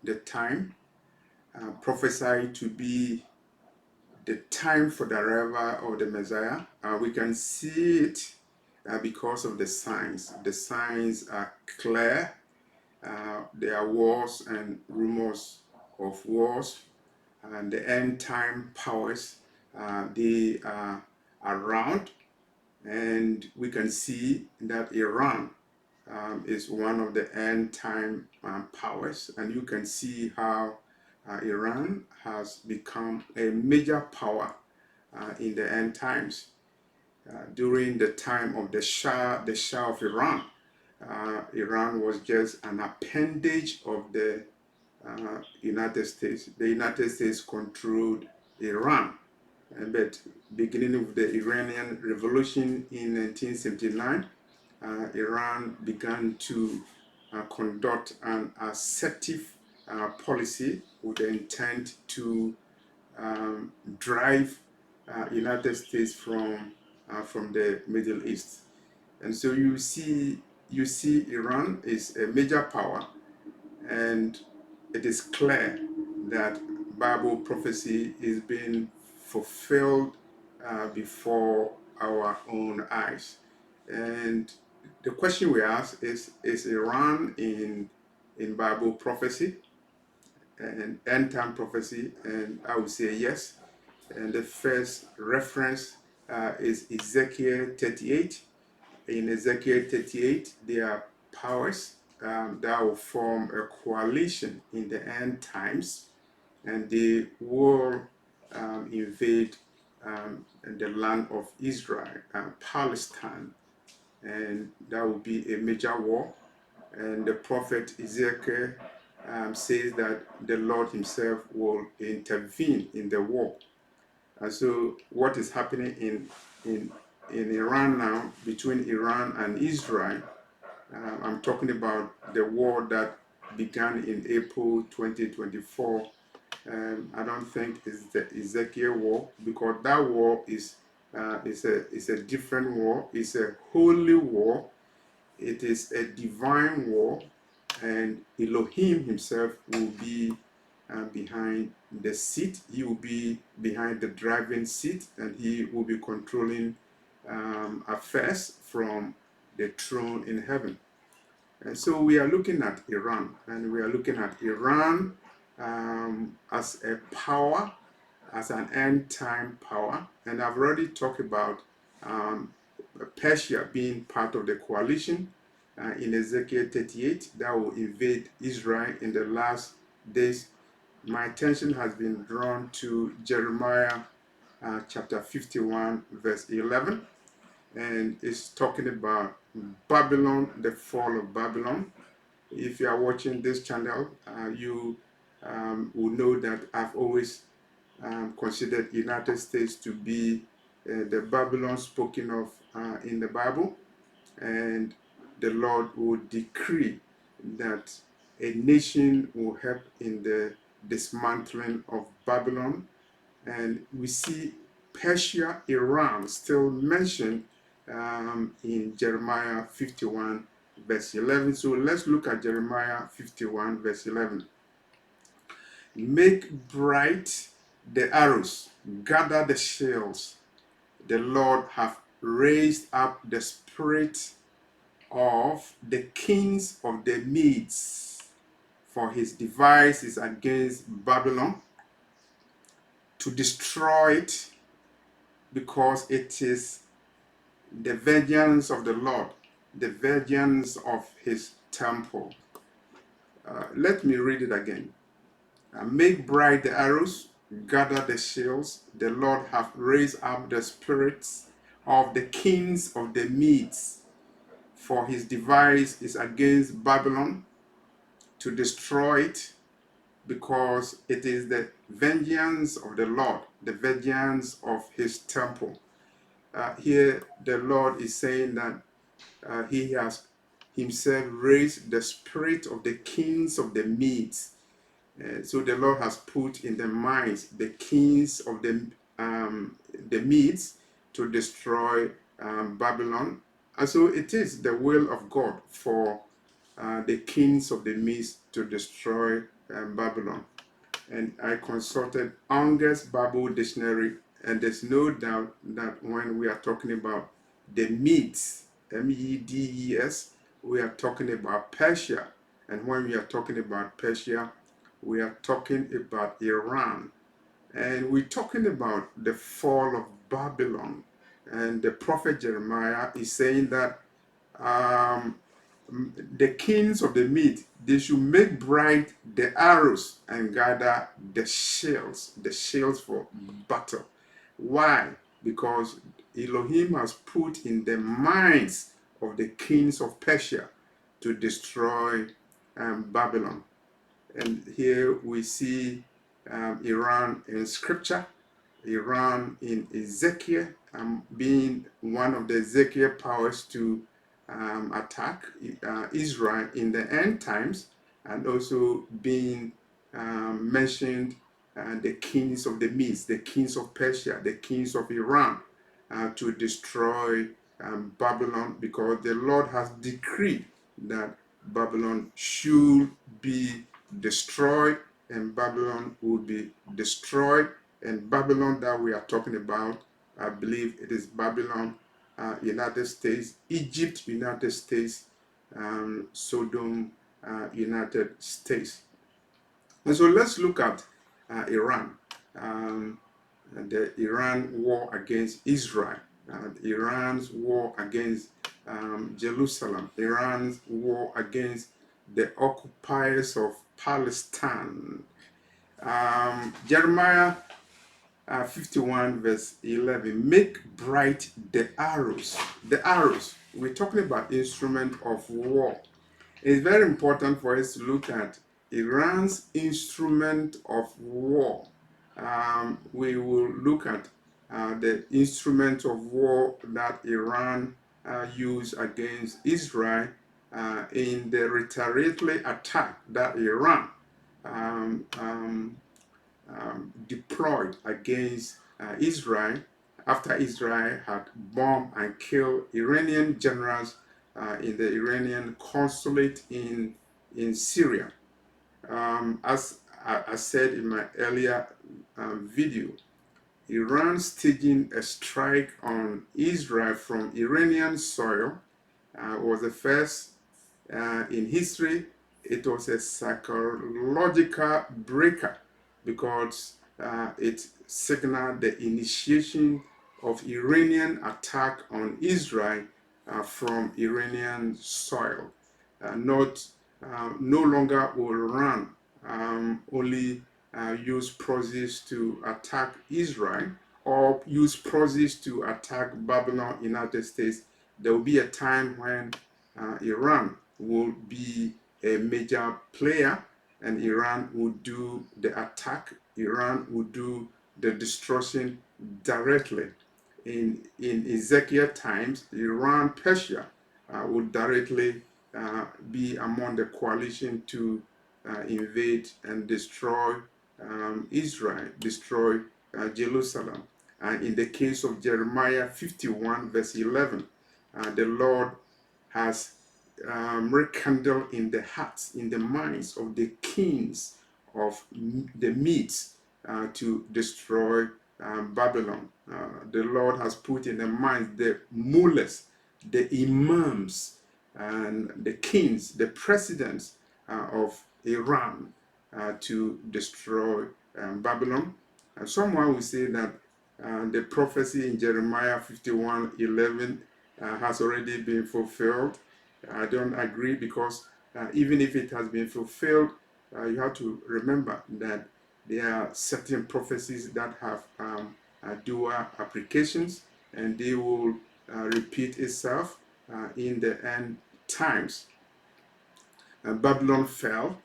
the time prophesied to be the time for the arrival of the Messiah. We can see it because of the signs. The signs are clear. There are wars and rumors of wars, and the end time powers, they are around, and we can see that Iran is one of the end time powers, and you can see how Iran has become a major power in the end times. During the time of the Shah of Iran, Iran was just an appendage of the United States. The United States controlled Iran, but beginning with the Iranian Revolution in 1979, Iran began to conduct an assertive policy with the intent to drive United States from the Middle East. And so you see Iran is a major power, and it is clear that Bible prophecy is being fulfilled before our own eyes. And the question we ask is Iran in Bible prophecy and end time prophecy? And I would say yes. And the first reference is Ezekiel 38. In Ezekiel 38, there are powers that will form a coalition in the end times, and they will invade the land of Israel and Palestine, and that will be a major war. And the prophet Ezekiel says that the Lord himself will intervene in the war. And so what is happening in Iran now, between Iran and Israel, I'm talking about the war that began in April 2024. I don't think it's the Ezekiel war, because that war is a different war. It's a holy war. It is a divine war, and Elohim himself will be behind the seat. He will be behind the driving seat, and he will be controlling affairs from the throne in heaven. And so we are looking at Iran, and we are looking at Iran as a power, as an end time power. And I've already talked about Persia being part of the coalition in Ezekiel 38 that will invade Israel in the last days. My attention has been drawn to Jeremiah chapter 51, verse 11, and it's talking about Babylon, the fall of Babylon. If you are watching this channel, you will know that I've always considered United States to be the Babylon spoken of in the Bible, and the Lord will decree that a nation will help in the dismantling of Babylon. And we see Persia, Iran still mentioned in Jeremiah 51 verse 11. So let's look at Jeremiah 51 verse 11. Make bright the arrows, gather the shields. The Lord hath raised up the spirit of the kings of the Medes, for his device is against Babylon, to destroy it, because it is the vengeance of the Lord, the vengeance of his temple. Let me read it again. Make bright the arrows, gather the shields. The Lord hath raised up the spirits of the kings of the Medes, for his device is against Babylon, to destroy it, because it is the vengeance of the Lord, the vengeance of his temple. Here the Lord is saying that he has himself raised the spirit of the kings of the Medes. So the Lord has put in their minds the kings of the Medes to destroy Babylon. And so it is the will of God for the kings of the Medes to destroy Babylon. And I consulted Unger's Bible Dictionary, and there's no doubt that when we are talking about the Medes, Medes, we are talking about Persia. And when we are talking about Persia, we are talking about Iran. And we're talking about the fall of Babylon. And the prophet Jeremiah is saying that um, the kings of the Mede, they should make bright the arrows and gather the shields for battle. Why? Because Elohim has put in the minds of the kings of Persia to destroy Babylon. And here we see Iran in scripture, Iran in Ezekiel, being one of the Ezekiel powers to attack Israel in the end times, and also being mentioned the kings of the Medes, the kings of Persia, the kings of Iran, to destroy Babylon, because the Lord has decreed that Babylon should be destroyed, and Babylon will be destroyed. And Babylon that we are talking about, I believe it is Babylon, United States, Egypt, United States, Sodom, United States. And so let's look at Iran, the Iran war against Israel, Iran's war against Jerusalem, Iran's war against the occupiers of Palestine. Jeremiah 51 verse 11, make bright the arrows. The arrows, we're talking about instrument of war. It's very important for us to look at Iran's instrument of war. We will look at the instrument of war that Iran used against Israel in the retaliatory attack that Iran um, um, deployed against Israel after Israel had bombed and killed Iranian generals in the Iranian consulate in Syria. As I said in my earlier video, Iran staging a strike on Israel from Iranian soil was the first in history. It was a psychological breaker because it signaled the initiation of Iranian attack on Israel from Iranian soil. No longer will Iran only use proxies to attack Israel or use proxies to attack Babylon, United States. There will be a time when Iran will be a major player, and Iran will do the attack. Iran will do the destruction directly. In Ezekiel times, Iran, Persia would directly be among the coalition to invade and destroy Israel, destroy Jerusalem. And in the case of Jeremiah 51, verse 11, the Lord has rekindled in the hearts, in the minds of the kings of the Medes to destroy Babylon. The Lord has put in the minds the mullahs, the imams, and the kings, the presidents of Iran to destroy Babylon. And someone will say that the prophecy in Jeremiah 51:11 has already been fulfilled. I don't agree, because even if it has been fulfilled, you have to remember that there are certain prophecies that have dual applications, and they will repeat itself in the end times. Babylon fell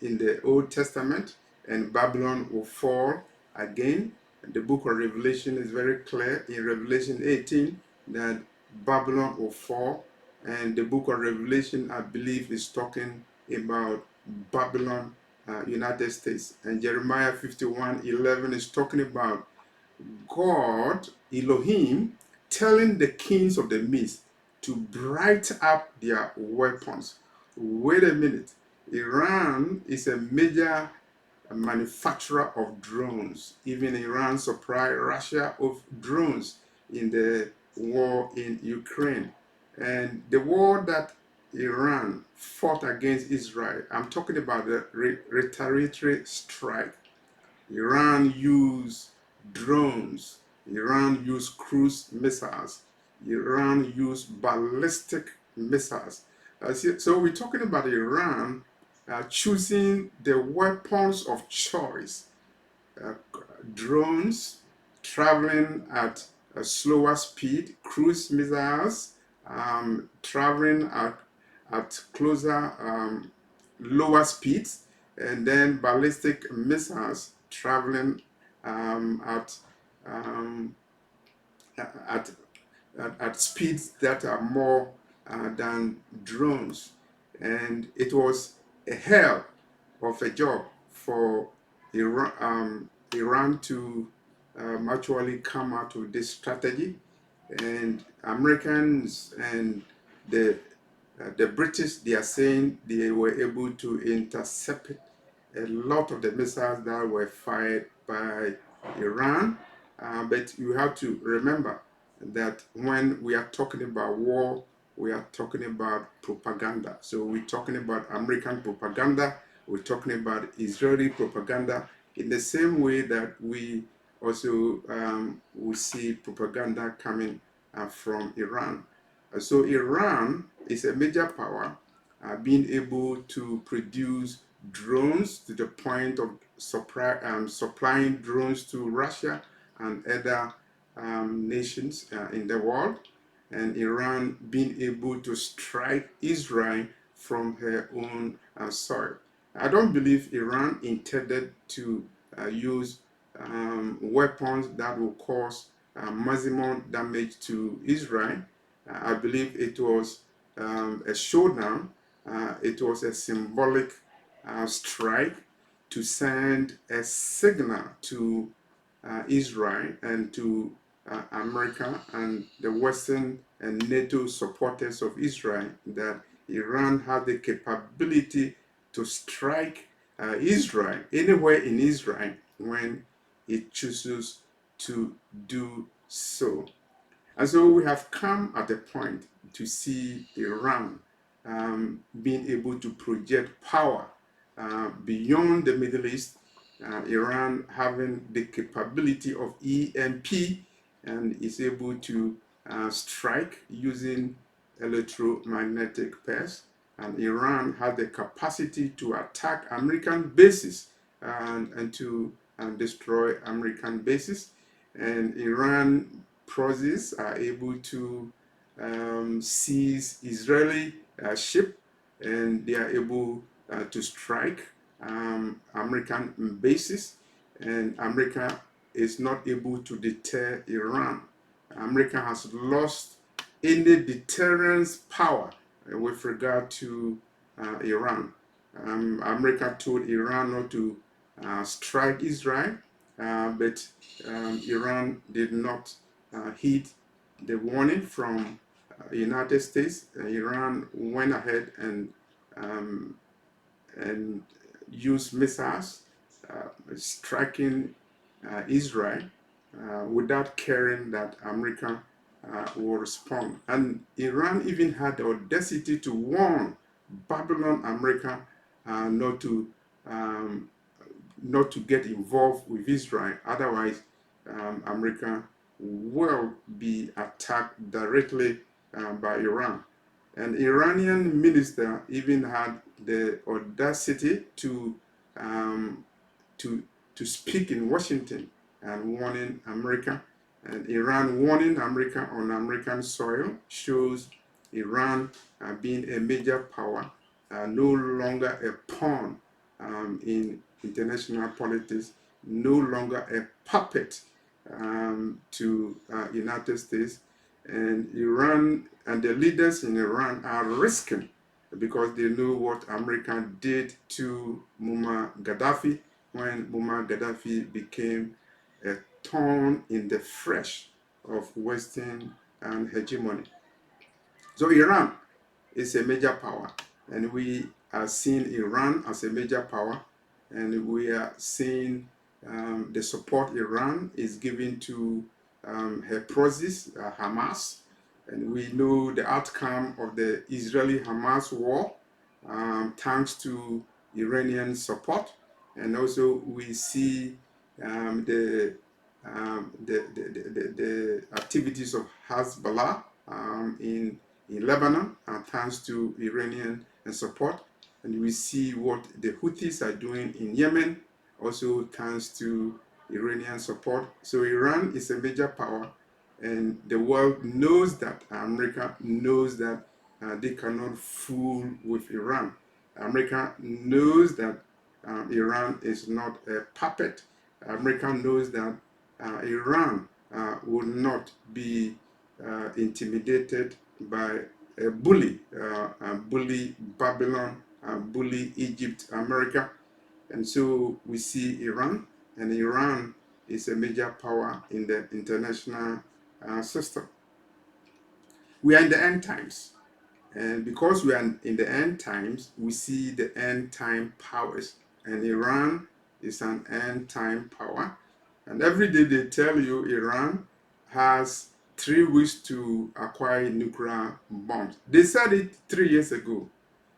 in the Old Testament, and Babylon will fall again. The book of Revelation is very clear in Revelation 18 that Babylon will fall, and the book of Revelation, I believe, is talking about Babylon, United States, and Jeremiah 51:11 is talking about God, Elohim, telling the kings of the Mist to bright up their weapons. Wait a minute. Iran is a major manufacturer of drones. Even Iran supplied Russia of drones in the war in Ukraine. And the war that Iran fought against Israel, I'm talking about the retaliatory strike. Iran used drones, Iran used cruise missiles, Iran used ballistic missiles. So we're talking about Iran choosing the weapons of choice, uh, drones traveling at a slower speed, cruise missiles traveling at closer, lower speeds, and then ballistic missiles traveling at um, at at speeds that are more than drones. And it was a hell of a job for Iran to actually come out with this strategy. And Americans and the the British, they are saying they were able to intercept a lot of the missiles that were fired by Iran. But you have to remember that when we are talking about war, we are talking about propaganda. So we're talking about American propaganda, we're talking about Israeli propaganda, in the same way that we also will see propaganda coming from Iran. So Iran is a major power, being able to produce drones to the point of supplying drones to Russia and other nations in the world, and Iran being able to strike Israel from her own soil. I don't believe Iran intended to use weapons that will cause maximum damage to Israel. I believe it was a showdown. It was a symbolic strike to send a signal to Israel and to America and the Western and NATO supporters of Israel that Iran had the capability to strike Israel anywhere in Israel when it chooses to do so. And so we have come at a point to see Iran being able to project power beyond the Middle East, Iran having the capability of EMP and is able to strike using electromagnetic pairs. And Iran has the capacity to attack American bases and to destroy American bases. And Iran forces are able to seize Israeli ship, and they are able to strike American bases, and America is not able to deter Iran. America has lost any deterrence power with regard to Iran. America told Iran not to strike Israel, but Iran did not heed the warning from United States. Iran went ahead um, and used missiles, striking Israel without caring that America will respond. And Iran even had the audacity to warn Babylon America not to um, not to get involved with Israel. Otherwise, America will be attacked directly by Iran. An Iranian minister even had the audacity um, to to speak in Washington and warning America. And Iran warning America on American soil shows Iran being a major power, no longer a pawn in international politics, no longer a puppet to United States. And Iran and the leaders in Iran are risking because they know what America did to Muammar Gaddafi when Muammar Gaddafi became a thorn in the flesh of Western hegemony. So Iran is a major power, and we are seeing Iran as a major power, and we are seeing the support Iran is giving to her proxies, Hamas, and we know the outcome of the Israeli-Hamas war thanks to Iranian support, and also we see the activities of Hezbollah in Lebanon, thanks to Iranian support. And we see what the Houthis are doing in Yemen, also thanks to Iranian support. So Iran is a major power, and the world knows that. America knows that they cannot fool with Iran. America knows that Iran is not a puppet. America knows that Iran will not be intimidated by a bully Babylon, bully Egypt, America. And so we see Iran, and Iran is a major power in the international system. We are in the end times. And because we are in the end times, we see the end time powers. And Iran is an end time power. And every day they tell you Iran has 3 weeks to acquire nuclear bombs. They said it 3 years ago.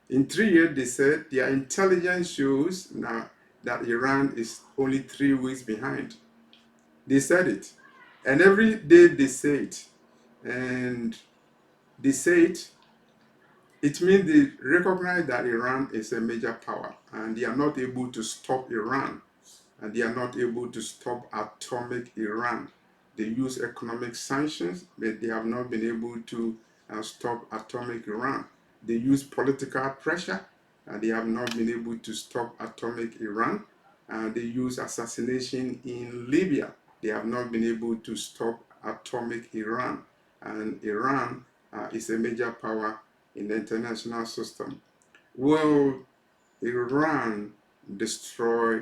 In 3 years, they said their intelligence shows now that Iran is only 3 weeks behind. They said it. And every day they say it. And they say it means they recognize that Iran is a major power and they are not able to stop Iran, and they are not able to stop atomic Iran. They use economic sanctions, but they have not been able to stop atomic Iran. They use political pressure, and they have not been able to stop atomic Iran. They use assassination in Libya. They have not been able to stop atomic Iran. And Iran is a major power in the international system. Will Iran destroy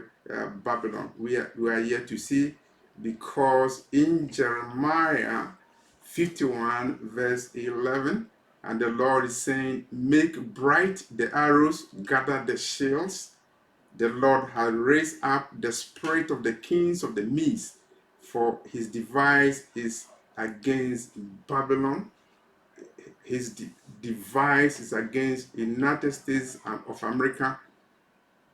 Babylon? We are yet to see, because in Jeremiah 51 verse 11, and the Lord is saying, make bright the arrows, gather the shields. The Lord has raised up the spirit of the kings of the Medes, for his device is against Babylon. His device is against the United States of America.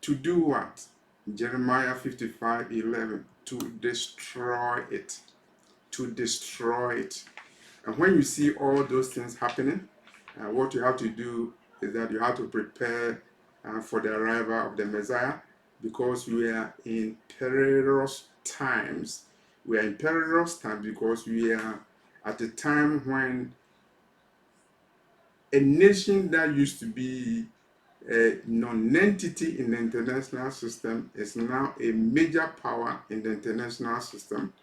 To do what? Jeremiah 55:11, to destroy it. To destroy it. And when you see all those things happening, what you have to do is that you have to prepare for the arrival of the Messiah, because we are in perilous times. We are in perilous times because we are at a time when a nation that used to be a non-entity in the international system is now a major power in the international system.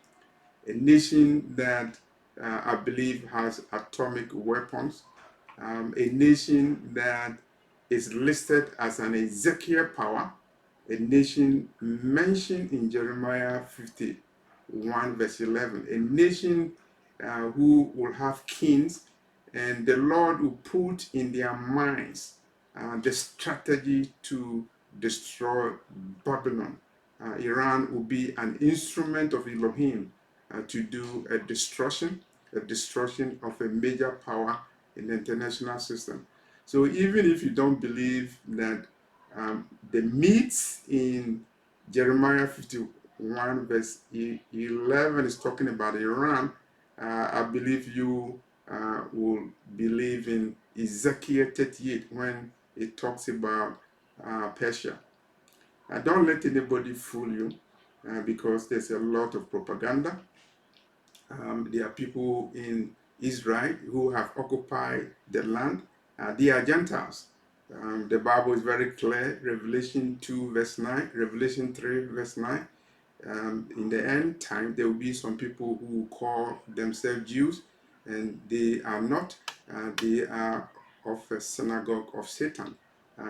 A nation that I believe has atomic weapons. A nation that is listed as an Ezekiel power. A nation mentioned in Jeremiah 51 verse 11. A nation who will have kings, and the Lord will put in their minds the strategy to destroy Babylon. Iran will be an instrument of Elohim to do a destruction of a major power in the international system. So even if you don't believe that the myths in Jeremiah 51 verse 11 is talking about Iran, I believe you will believe in Ezekiel 38 when it talks about Persia. Don't let anybody fool you, because there's a lot of propaganda. There are people in Israel who have occupied the land. They are Gentiles. The Bible is very clear. Revelation 2 verse 9, Revelation 3 verse 9. In the end time, there will be some people who call themselves Jews, and they are not. They are of a synagogue of Satan.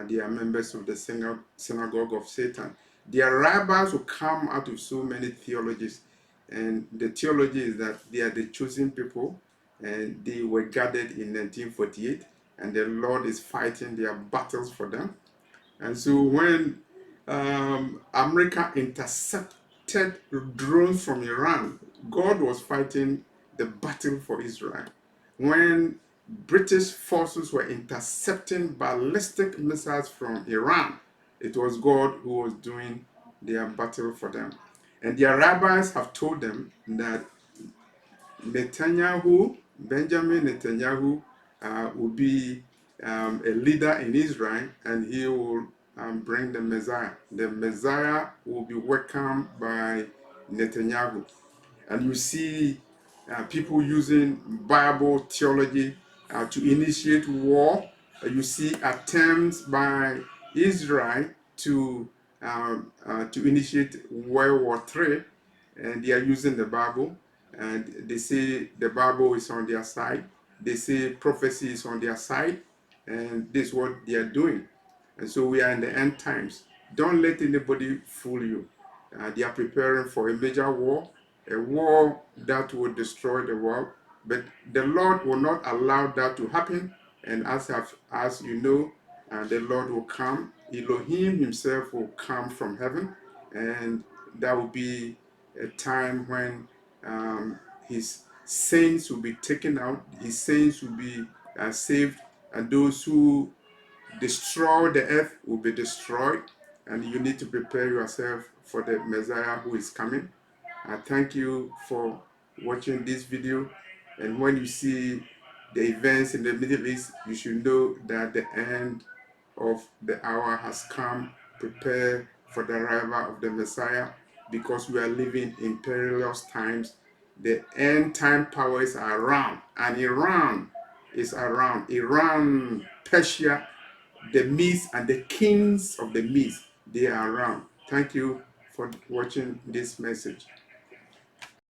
They are members of the synagogue of Satan. Their rabbis will come out of so many theologies, and the theology is that they are the chosen people, and they were gathered in 1948, and the Lord is fighting their battles for them. And so when America intercepted drones from Iran, God was fighting the battle for Israel. When British forces were intercepting ballistic missiles from Iran, it was God who was doing their battle for them. And their rabbis have told them that Netanyahu, Benjamin Netanyahu, will be a leader in Israel, and he will bring the Messiah. The Messiah will be welcomed by Netanyahu. And you see people using Bible theology to initiate war. You see attempts by Israel to initiate World War III, and they are using the Bible, and they say the Bible is on their side. They say prophecy is on their side, and this is what they are doing. And so we are in the end times. Don't let anybody fool you. They are preparing for a major war, a war that will destroy the world. But the Lord will not allow that to happen. And as you know, the Lord will come. Elohim himself will come from heaven. And that will be a time when his saints will be taken out, his saints will be saved, and those who destroy the earth will be destroyed. And you need to prepare yourself for the Messiah who is coming. I thank you for watching this video. And when you see the events in the Middle East, you should know that the end of the hour has come. Prepare for the arrival of the Messiah, because we are living in perilous times. The end time powers are around, and Iran is around. Iran, Persia, the Medes, and the kings of the Medes, they are around. Thank you for watching this message.